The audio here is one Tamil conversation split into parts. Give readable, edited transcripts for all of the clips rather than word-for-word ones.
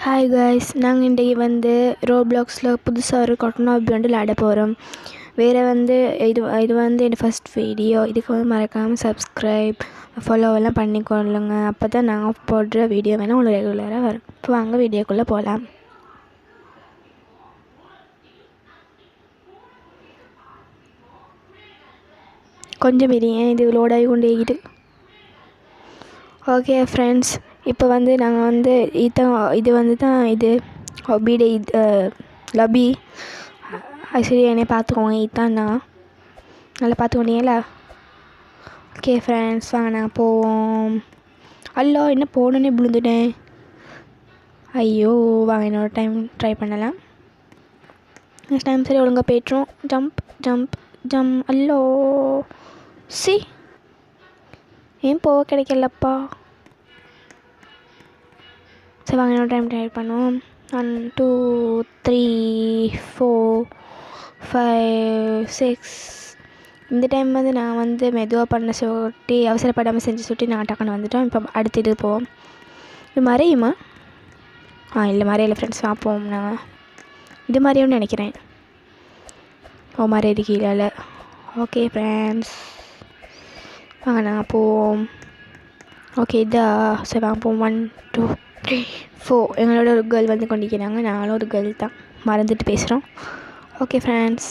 ஹாய் காய்ஸ், நாங்கள் இன்றைக்கி வந்து ரோப்ளாக்ஸில் புதுசாக ஒரு கொட்டனா வந்து விளையாட போகிறோம். இது வந்து என் ஃபஸ்ட் வீடியோ. இதுக்கு வந்து மறக்காமல் சப்ஸ்கிரைப் ஃபாலோவெல்லாம் பண்ணிக்கொள்ளுங்க. அப்போ தான் நாங்கள் போடுற வீடியோ வேணால் உங்களுக்கு ரெகுலராக வரும். இப்போ வாங்க வீடியோக்குள்ளே போகலாம். கொஞ்சம் இது லோட் ஆகி கொண்டே இருக்குது. ஓகே ஃப்ரெண்ட்ஸ், இப்போ வந்து நாங்கள் வந்து இது ஹாபிடே லபி சரி என்னை பார்த்துக்கோங்க. இதுதான் நான் நல்லா பார்த்துக்கொண்டீங்களா? ஓகே ஃப்ரெண்ட்ஸ், வாங்க நாங்கள் போவோம். அல்லோ என்ன போகணுன்னே விழுந்துட்டேன். ஐயோ, வாங்க இன்னொரு டைம் ட்ரை பண்ணலாம். நெக்ஸ்ட் டைம் சரி ஒழுங்காக போய்ட்டுரும். Jump jump jump. அல்லோ சி ஏன் போக கிடைக்கலப்பா. சரி வாங்க இன்னொரு டைம் ட்ரை பண்ணுவோம். 1 2 3 4 5 6. இந்த டைம் வந்து நான் வந்து மெதுவாக பண்ண சொல்லி அவசரப்படாமல் செஞ்சு சுட்டி நான் டக்குன்னு வந்துட்டோம். இப்போ அடுத்து இது போவோம். இது மறையுமா? இல்லை மறையில ஃப்ரெண்ட்ஸ். பார்ப்போம். நாங்கள் இது மாதிரியும் நினைக்கிறேன். மறையது கீழே. ஓகே ஃப்ரெண்ட்ஸ், வாங்க நாங்கள் போவோம். ஓகே இதா சரி வாங்க போவோம். 1 2 3 4. எங்களோட ஒரு கேர்ள் வந்து கொண்டிருக்கிறாங்க. நாங்களும் ஒரு கேர்ள் தான், மறந்துட்டு பேசுகிறோம். ஓகே ஃப்ரெண்ட்ஸ்,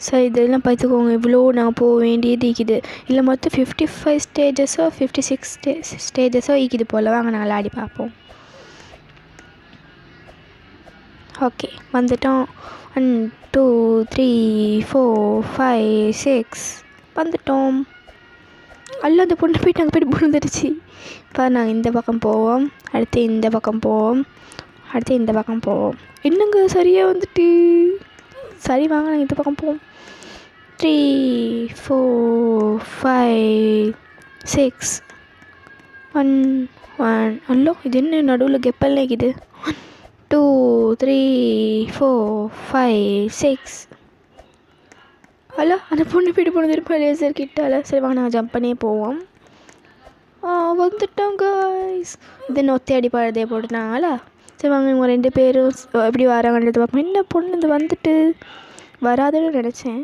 ஸோ இதெல்லாம் பார்த்துக்கோங்க. இவ்வளோ நான் போக வேண்டியது இருக்குது. இல்லை மொத்தம் 55 ஸ்டேஜஸோ 56 ஸ்டேஜஸோ இருக்குது போல். வாங்க நாங்கள் விளையாடி பார்ப்போம். ஓகே வந்துட்டோம். 1 2 3 4 5 6 வந்துட்டோம். அல்ல அந்த பொண்ணு போய்ட்டு அங்கே போய்ட்டு விழுந்துடுச்சு. இப்போ நாங்கள் இந்த பக்கம் போவோம், அடுத்து இந்த பக்கம் போவோம், அடுத்து இந்த பக்கம் போவோம். என்னங்க சரியாக வந்துட்டு. சரி வாங்க நாங்கள் இந்த பக்கம் போவோம். 3 4 5 6 1 1. அல்லோ இது என்ன நடுவில் கெப்பல் நிற்கிது. 1 2 3 4 5 6. ஹலோ அந்த பொண்ணு போய்ட்டு போனது லேசர் கிட்டால. சரி வாங்க நாங்கள் ஜம்ப் பண்ணியே போவோம். வந்துட்டோம் காய்ஸ். இது நொத்தி அடிப்பாடதே போட்டுட்டாங்களா. சரி வாங்க இவங்க 2 பேரும் எப்படி வராங்கன்றது பார்ப்போம். என்ன பொண்ணு இது வந்துட்டு வராதுன்னு நினச்சேன்.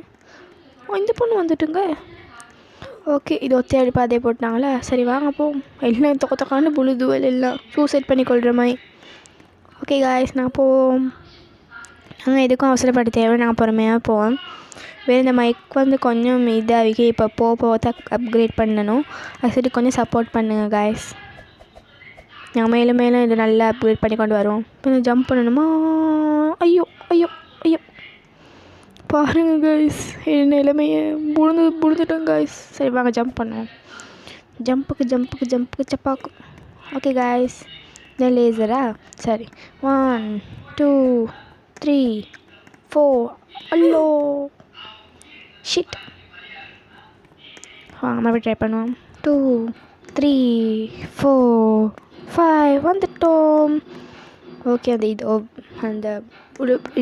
இந்த பொண்ணு வந்துட்டுங்க. ஓகே இது ஒத்தி அடிப்பாதே போட்டாங்களா. சரி வாங்க போவோம். எல்லாம் தொக்கான்னு புழுதுவல் எல்லாம் சூசைட் பண்ணி கொள்கிற மாதிரி. ஓகே காய்ஸ் நான் போவோம். நாங்கள் எதுக்கும் அவசரப்பட தேவை. நாங்கள் பொறுமையாக போவோம். வேறு இந்த மைக் வந்து கொஞ்சம் இதாகி இப்போ போக தான் அப்கிரேட் பண்ணணும். அது சரி கொஞ்சம் சப்போர்ட் பண்ணுங்கள் காய்ஸ். நாங்கள் மேலும் மேலும் இது நல்லா அப்கிரேட் பண்ணி கொண்டு வருவோம். இப்போ ஜம்ப் பண்ணணுமா? ஐயோ ஐயோ ஐயோ பாருங்கள் காய்ஸ், என் நிலைமையை புழுந்துட்டோம் காய்ஸ். சரி வாங்க ஜம்ப் பண்ணுவோம். ஜம்புக்கு சப்பாக்கு. ஓகே காய்ஸ், இந்த லேசரா. சரி 1 2 3 4. அல்லோ ஷிட். வாங்க மறுபடியும் ட்ரை பண்ணுவோம். 2 3 4 5 வந்துட்டோம். ஓகே அந்த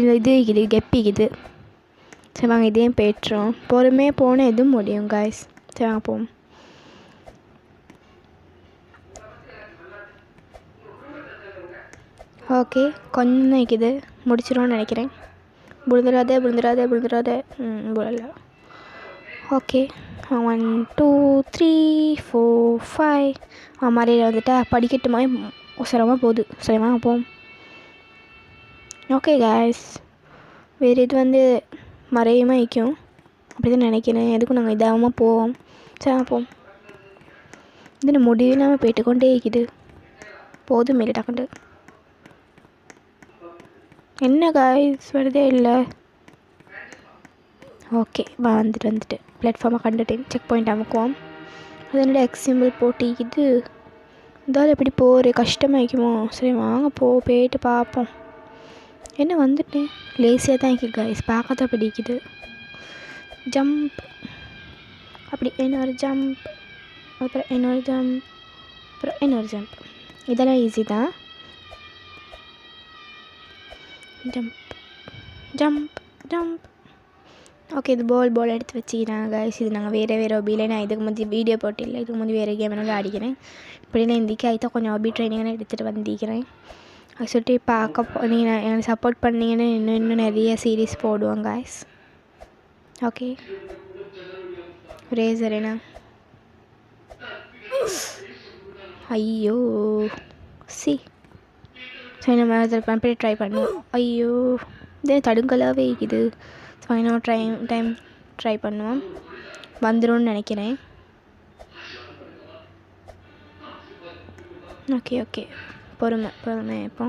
இது இது கெப்பிக்குது. சரி வாங்க இதையும் போய்ட்டுறோம். பொறுமையாக போனால் எதுவும் முடியும் காய்ஸ். சரி வாங்க போவோம். ஓகே கொஞ்சம் இருக்குது, முடிச்சிடும்னு நினைக்கிறேன். விழுந்துடாதே விழல. ஓகே 1 2 3 4 5. மறையில் வந்துட்டா படிக்கட்டு மாதிரி உசரமாக போகுது. சரி வாங்க போவோம். ஓகே காய்ஸ், வேறு இது வந்து மறையுமா வைக்கும் அப்படி தான் நினைக்கிறேன். எதுக்கும் நாங்கள் இதாகமாக போவோம். சரி போவோம். இது முடிவு இல்லாமல் போய்ட்டு கொண்டே இருக்குது. போதும் மேலே டக்குண்டு. என்ன காய்ஸ் வருதே இல்லை. ஓகே வந்துட்டு பிளாட்ஃபார்மை கண்டுட்டேன். Check point அமுக்குவோம். அது என்னோட எக்ஸ் சிம்பிள் போட்டிக்குது. இதால் எப்படி போகிற கஷ்டமாயிக்குமோ. சரி வாங்க போயிட்டு பார்ப்போம். என்ன வந்துட்டேன். லேசியாக தான் இருக்குது காய்ஸ், பார்க்க தான் பிடிக்குது. ஜம்ப் அப்படி இன்னொரு ஜம்ப், அப்புறம் இன்னொரு ஜம்ப், அப்புறம் இன்னொரு ஜம்ப். இதெல்லாம் ஈஸி தான். Jump jump jump. ஓகே, இது பால் எடுத்து வச்சுக்கிறேன் கைஸ். இது நாங்கள் வேறு ஒபியில் நான் இதுக்கு முந்தி வீடியோ போட்டில்லை, இதுக்கு முந்தி வேறு கேம் எனக்கு ஆடிக்கிறேன். இப்படி நான் இந்திக்கு ஆகிட்டா கொஞ்சம் ஒபி ட்ரைனிங்காக எடுத்துகிட்டு வந்திக்கிறேன். அது சொல்லிட்டு பார்க்க நீங்கள் எனக்கு சப்போர்ட் பண்ணிங்கன்னு இன்னும் நிறைய சீரீஸ் போடுவோம் கைஸ். ஓகே, ரேசர் என்ன ஐயோ சரி, நம்ம அப்படியே ட்ரை பண்ணுவோம். ஐயோ இதே தடுங்கலாகவே இருக்குது. ஃபைனல் டைம் ட்ரை பண்ணுவோம். வந்துடும்னு நினைக்கிறேன். ஓகே பொறுமை இப்போ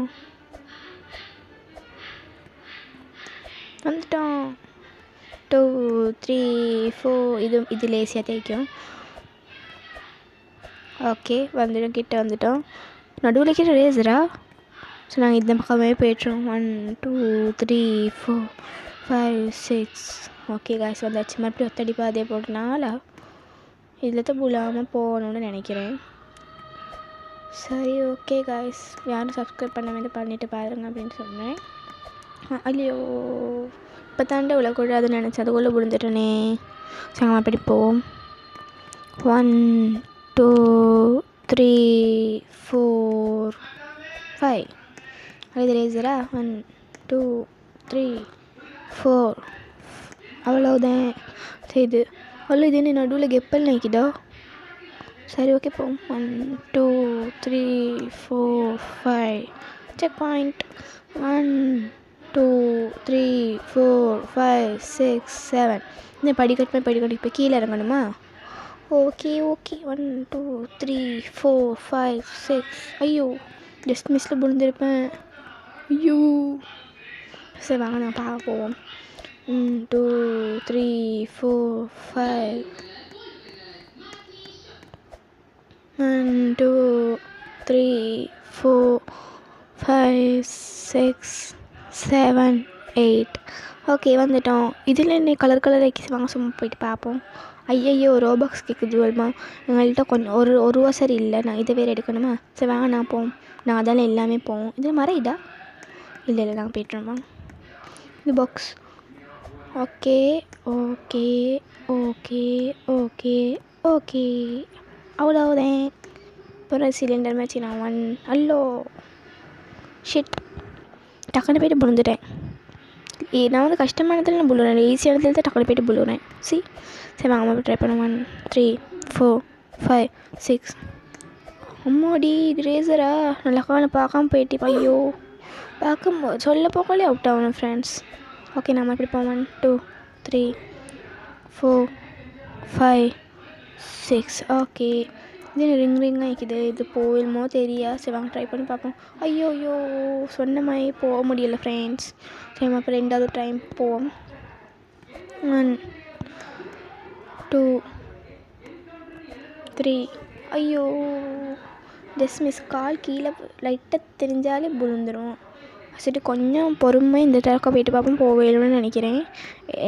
வந்துட்டோம். 2 3 4 இது லேசியாக தேய்க்கும். ஓகே கிட்ட வந்துட்டோம். நடுவில் கிட்ட ரேசரா? ஸோ நாங்கள் இந்த பக்கமே போய்ட்டுருவோம். 1 2 3 4 5 6. ஓகே காய்ஸ் வந்தாச்சு. மறுபடியும் ஒத்தடிப்பா அதே போட்டனால இதில் தான் புலாமல் போகணுன்னு நினைக்கிறேன். சரி ஓகே காய்ஸ், யாரும் சப்ஸ்கிரைப் பண்ண பண்ணிட்டு பாருங்க அப்படின்னு சொன்னேன். ஐயோ இப்போ தாண்டா விழக்கூடாதுன்னு நினச்சேன், அதுக்குள்ளே விழுந்துட்டேனே. சரி அப்படி போவோம். 1 2 3 4 5. இது ரேசரா? 1 2 3 4. அவ்வளோதான். சரி இது என்ன நடுவில் கெப்பல் நிற்கிதோ. சரி ஓகே போவோம். 1 2 3 4 5. Check point. 1 2 3 4 5 6 7. இந்த படிக்கட்டு இப்போ கீழே இறங்கணுமா? ஓகே 1 2 3 4 5 6. ஐயோ ஜஸ்ட் மிஸ்ஸில் விழுந்திருப்பேன். ஐயோ சரி வாங்க நான் பார்க்க போவோம். 1 2 3 4 5. 1 2 3 4 5 6 7 8. ஓகே வந்துட்டோம். இதில் என்ன கலர் வாங்க சும்மா போயிட்டு பார்ப்போம். ஐயையோ ரோபாக்ஸ் கேட்குது வருமா? எங்கள்கிட்ட கொஞ்சம் ஒரு ரூபா சரி இல்லை, நான் இதை வேறு எடுக்கணுமா? சரி வாங்க நான் போவோம். நான் அதெல்லாம் எல்லாமே போவோம். இதில் மரம் இதா? இல்லை நாங்கள் போய்ட்டுருவோம். இது பாக்ஸ். ஓகே அவ்வளோதான். அப்புறம் சிலிண்டர் மேட்ச் நான் 1. அல்லோ ஷிட் டக்குன்னு போய்ட்டு விழுந்துட்டேன். நான் வந்து கஷ்டமானதில் நான் புழுறேன், ஈஸியானதில் தான் டக்குனு போய்ட்டு புழுறேன். சரி வாங்க ட்ரை பண்ண. 1 3 4 5 6. அம்மாடி இது ரேசரா? நல்லா பார்க்காம போயிட்டு ஐயோ சொல்ல போக்காலே அவுட் ஆகணும் ஃப்ரெண்ட்ஸ். ஓகே நம்ம எப்படி போவோம். 1 2 3 4 5 6. ஓகே இது ரிங்காக இருக்குது. இது போயிடுமோ தெரியா? சரி வாங்க ட்ரை பண்ணி பார்ப்போம். ஐயோ சொன்ன மாதிரி போக முடியலை ஃப்ரெண்ட்ஸ். சரி நம்ம அப்புறம் 2வது டைம் போவோம். 1 2 3. ஐயோ ஜஸ்ட் மிஸ். கால் கீழே லைட்டாக தெரிஞ்சாலே விழுந்துடும். சரி கொஞ்சம் பொறுமை இந்த டேரக்காக போயிட்டு பார்ப்போம். போவேணும்னு நினைக்கிறேன்.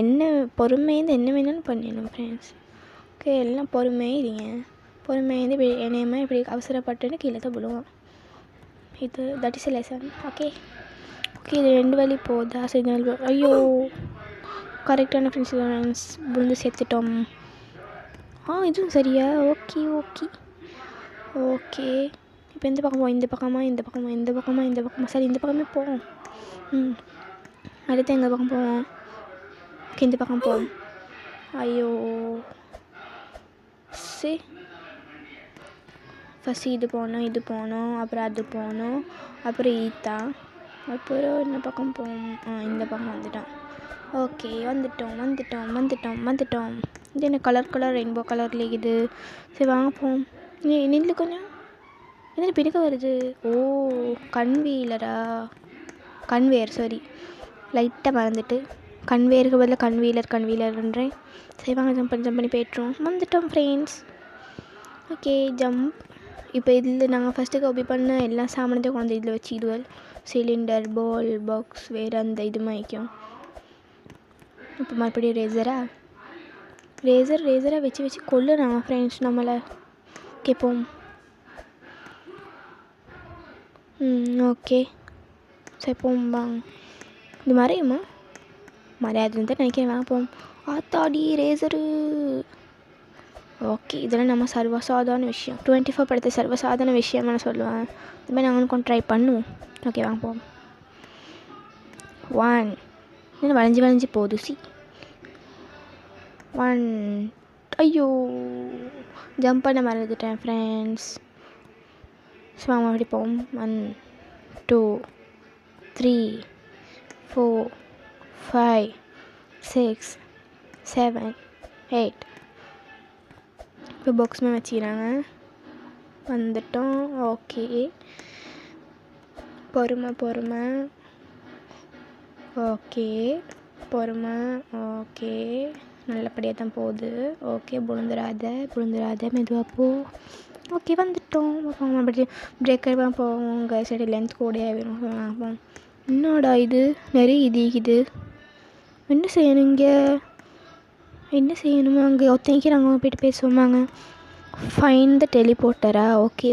என்ன பொறுமையிருந்து என்ன வேணும்னு பண்ணிடணும் ஃப்ரெண்ட்ஸ். ஓகே எல்லாம் பொறுமையே இல்லைங்க. பொறுமையிருந்து இப்படி என்னையமாக இப்படி அவசரப்பட்டுன்னு கீழே தான் விழுவோம். இது தட் இஸ் லெசன். ஓகே இது 2 வழி போதா? சிக்னல். ஐயோ கரெக்டான ஃப்ரெண்ட்ஸ் விழுந்து சேர்த்துட்டோம். இதுவும் சரியா? ஓகே இப்போ எந்த பக்கம் போவோம்? இந்த பக்கமா? சரி இந்த பக்கமே போவோம். அடுத்து எங்கள் பக்கம் போவோம். ஓகே இந்த பக்கம் போவோம். ஐயோ சரி ஃபஸ்ட்டு இது போனோம் அப்புறம் அது போனோம் அப்புறம் ஈத்தா அப்புறம் என்ன பக்கம் போவோம்? இந்த பக்கம் வந்துட்டோம். ஓகே வந்துட்டோம். இது என்ன கலர் ரெயின்போ கலரில் இது. சரி வாங்க போவோம். நில்லு கொஞ்சம். என்ன பிடிக்க வருது? கன்வேயர் சாரி லைட்டாக மறந்துட்டு கன்வேயருக்கு பதில் கன்வீலர்ன்றேன். சரி வாங்க ஜம்ப் பண்ணி போய்ட்டுருவோம். வந்துட்டோம் ஃப்ரெண்ட்ஸ். Okay jump. இப்போ இதில் நாங்கள் ஃபஸ்ட்டு காப்பி பண்ண எல்லா சாமானத்தையும் கொண்டு இதில் வச்சுடுவோம். சிலிண்டர் பால் பாக்ஸ் வேறு அந்த இது மாய்க்கும். இப்போ மறுபடியும் ரேசராக வச்சு கொல்லுறாங்க ஃப்ரெண்ட்ஸ் நம்மளை. கேட்போம். ஓகே சரி போவோம் வாங்க. இது மறையுமா? மறையாதுன்னு தான் நினைக்கிறேன். வாங்க போவோம். ஆத்தாடி ரேசரு. ஓகே, இதெல்லாம் நம்ம சர்வசாதாரண விஷயம். 24 படத்தை சர்வசாதாரண விஷயம் நான் சொல்லுவேன். இதுமாதிரி நாங்கள் கொஞ்சம் ட்ரை பண்ணுவோம். ஓகே வாங்க போவோம். 1 இன்னும் வளைஞ்சி போகுது. 1 ஐயோ ஜம்ப் பண்ண மறந்துட்டேன் ஃப்ரெண்ட்ஸ். ஸோ வாங்க அப்படி போவோம். 1 2 3 4 5 6 7 8. இப்போ பாக்ஸுமே வச்சுக்கிறாங்க. வந்துட்டோம். ஓகே பொறுமை. ஓகே பொறுமை. ஓகே நல்லபடியாக தான் போகுது. ஓகே புழுந்துடாத மெதுவாக போ. ஓகே வந்துட்டோம். அப்படி பிரேக்கர் தான் போவோம். சைடு லென்த் கூடயே வேணும். என்னடா இது நிறைய இது என்ன செய்யணுமா? அங்கே ஒத்தனைக்கிறாங்க. போய்ட்டு பேசுவோமாங்க. Find the டெலிபோர்ட்டரா? ஓகே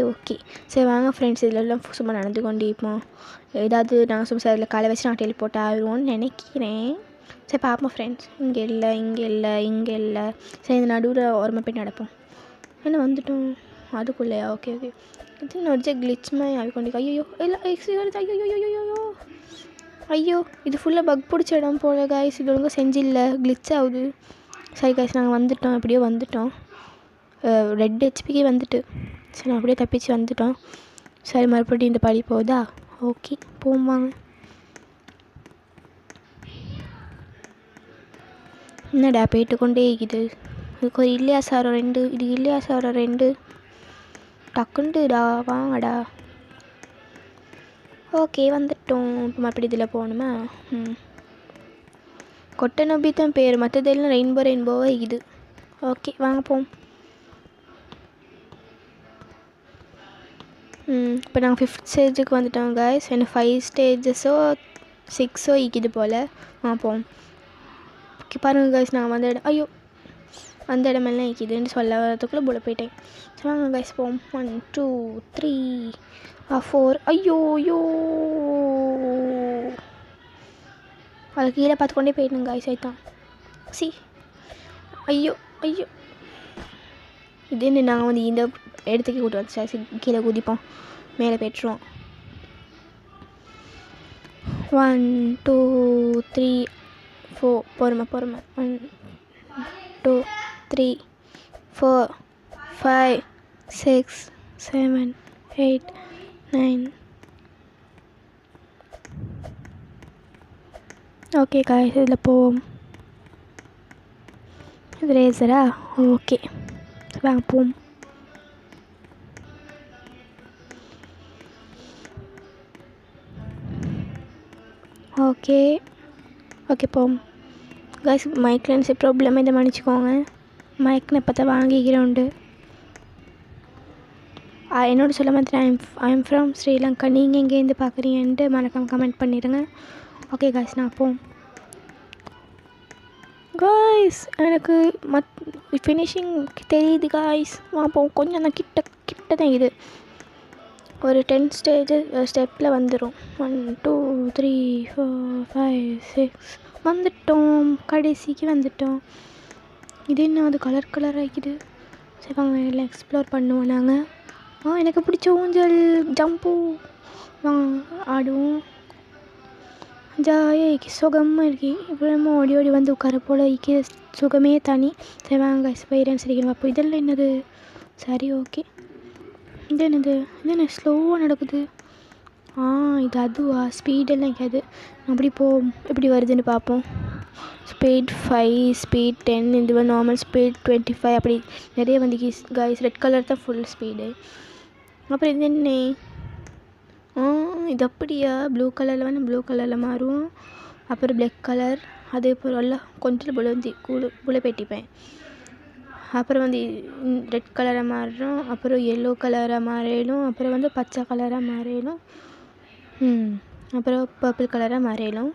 சரி வாங்க ஃப்ரெண்ட்ஸ், இதிலெல்லாம் சும்மா நடந்து கொண்டு இருப்போம். ஏதாவது நாங்கள் சும்மா அதில் காலை வச்சு நாங்கள் டெலிபோர்ட் ஆகிடுவோன்னு நினைக்கிறேன். சரி பார்ப்போம் ஃப்ரெண்ட்ஸ். இங்கே இல்லை. சரி இந்த நடுவில் ஓரமாக போய்ட்டு நடப்போம். என்ன வந்துட்டோம் அதுக்குள்ளேயா? ஓகே இது நொடிச்ச கிளிச்மாய் ஆகிக்கொண்டு. ஐயோ இல்லை ஐயோ இது ஃபுல்லாக பக் பிடிச்ச இடம் போல காய்ஸ். இது ஒழுங்காக செஞ்சில்ல, கிளிச் ஆகுது. சரி காய்ஸ் நாங்கள் வந்துட்டோம். எப்படியோ வந்துட்டோம். ரெட் ஹெச்பிக்கு வந்துட்டு. சரி நான் அப்படியே தப்பிச்சு வந்துட்டோம். சரி மறுபடியும் இந்த படி போகுதா? ஓகே போவாங்க. என்னடா போயிட்டு கொண்டே இருக்குது. இதுக்கு ஒரு இல்லையா சார் 2. இது இல்லையா சார் 2 டக்குண்டுடா வாங்கடா. ஓகே வந்துட்டோம். இப்போ மறுபடி இதில் போகணுமா? கொட்டை நம்பி தான் பேர், மற்றதெல்லாம் ரெயின்போவாக இருக்குது. ஓகே வாங்க போவோம். இப்போ நாங்கள் 5th ஸ்டேஜுக்கு வந்துட்டோம் காய்ஸ். எனக்கு 5 ஸ்டேஜஸோ 6 இருக்குது போல். போவோம். ஓகே பாருங்கள் காய்ஸ் நாங்கள் வந்த இடம். ஐயோ அந்த இடமெல்லாம் இருக்குதுன்னு சொல்ல வரதுக்குள்ளே போல போயிட்டேன். சரி வாங்க காய்ஸ் போவோம். 1 2 3 4. ஐயோ அது கீழே பார்த்துக்கொண்டே போயிட்டேன் காய்ஸ். ஆயிட்டான் ஐயோ இதுன்னு நாங்கள் வந்து இந்த இடத்துக்கு கூட்டு வந்து கீழே குதிப்போம், மேலே போய்ட்டுருவோம். 1 2 3 4. பொறுமை 1 2 3 4 5 6 7 8 9. ஓகே காய்ஸ் இதில் போவோம். இது ரேசரா? ஓகே வாங்க போவோம். ஓகே போவோம் காய்ஸ். மைக்லன்ஸ் ப்ராப்ளம் இதை மன்னிச்சிக்கோங்க. மைக் இப்போ தான் வாங்கிக்கிறோண்டு. என்னோட சொல்ல மாதிரி ஐ எம் ஃப்ரம் ஸ்ரீலங்கா. நீங்கள் எங்கேருந்து பார்க்குறீங்கன்ட்டு மறக்காமல் கமெண்ட் பண்ணிடுங்க. ஓகே காய்ஸ் நான் போவோம். காய்ஸ் எனக்கு ஃபினிஷிங் தெரியுது காய்ஸ். போவோம். கொஞ்சம் தான் கிட்ட தான் இது. ஒரு 10 ஸ்டெப்பில் வந்துடும். 1 2 3 4 5 6. வந்துட்டோம். கடைசிக்கு வந்துட்டோம். இது என்ன அது கலர் ஆகிக்குது. சரி வாங்க எல்லாம் எக்ஸ்ப்ளோர் பண்ணுவோம் நாங்கள். எனக்கு பிடிச்ச ஊஞ்சல் ஜம்பு ஆடுவோம். ஜாலியாக சுகமாக இருக்கு. இப்போ ஓடி வந்து உட்கார போல் இருக்கு. சுகமே தனி. சரி வாங்க ஸ்பைரன் சரிக்கணும். அப்போ இதெல்லாம் என்னது? சரி ஓகே. இது என்ன ஸ்லோவாக நடக்குது? இது அதுவா? ஸ்பீடெல்லாம் இருக்காது. அப்படி போவோம். எப்படி வருதுன்னு பார்ப்போம். ஸ்பீட் 5, ஸ்பீட் 10, இது வந்து நார்மல் ஸ்பீட் 25. அப்படி நிறைய வந்து காய்ஸ். ரெட் கலர் தான் ஃபுல் ஸ்பீடு. அப்புறம் இது என்ன? இது அப்படியா? ப்ளூ கலரில் வேணும், ப்ளூ கலரில் மாறும். அப்புறம் பிளாக் கலர். அது அப்புறம் எல்லாம் கொஞ்சம் புல பெட்டிப்பேன். அப்புறம் வந்து ரெட் கலராக மாறுறோம். அப்புறம் எல்லோ கலராக மாறிடும். அப்புறம் வந்து பச்சை கலராக மாறிடும். அப்புறம் பர்பிள் கலராக மாறிடும்.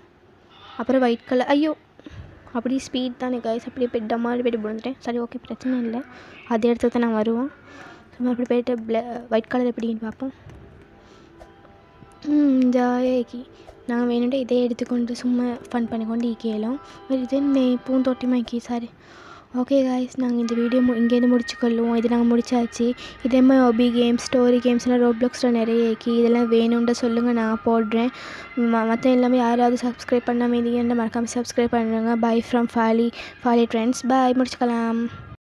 அப்புறம் ஒயிட் கலர். ஐயோ அப்படி ஸ்பீட் தானே காய்ஸ். அப்படியே போய்ட்டு மாதிரி போய்ட்டு விழுந்துட்டேன். சரி ஓகே பிரச்சனை இல்லை. அதே இடத்துக்கு தான் நான் வருவோம். அப்படி போய்ட்டு ஒயிட் கலர் எப்படின்னு பார்ப்போம். ஜாலியாக்கி நாங்கள் வேணுன்ட்டு இதே எடுத்துக்கொண்டு சும்மா ஃபன் பண்ணிக்கொண்டு ஈக்கலும் இது பூந்தோட்டி மாக்கி சாரி. ஓகே காய்ஸ், நாங்கள் இந்த வீடியோ இங்கேருந்து முடிச்சுக்கொள்ளுவோம். இது நாங்கள் முடிச்சாச்சு. இதே மாதிரி ஹாபி கேம்ஸ், ஸ்டோரி கேம்ஸ்லாம் ரோப்ளாக்ஸில் நிறைய ஏக்கி இதெல்லாம் வேணும்ன்ற சொல்லுங்கள், நான் போடுறேன். மற்ற எல்லாமே யாராவது சப்ஸ்கிரைப் பண்ணாமல் இருந்தீங்கன்னா மறக்காமல் சப்ஸ்கிரைப் பண்ணுறேங்க. Bye from Fali Trends. Bye, முடிச்சுக்கலாம்.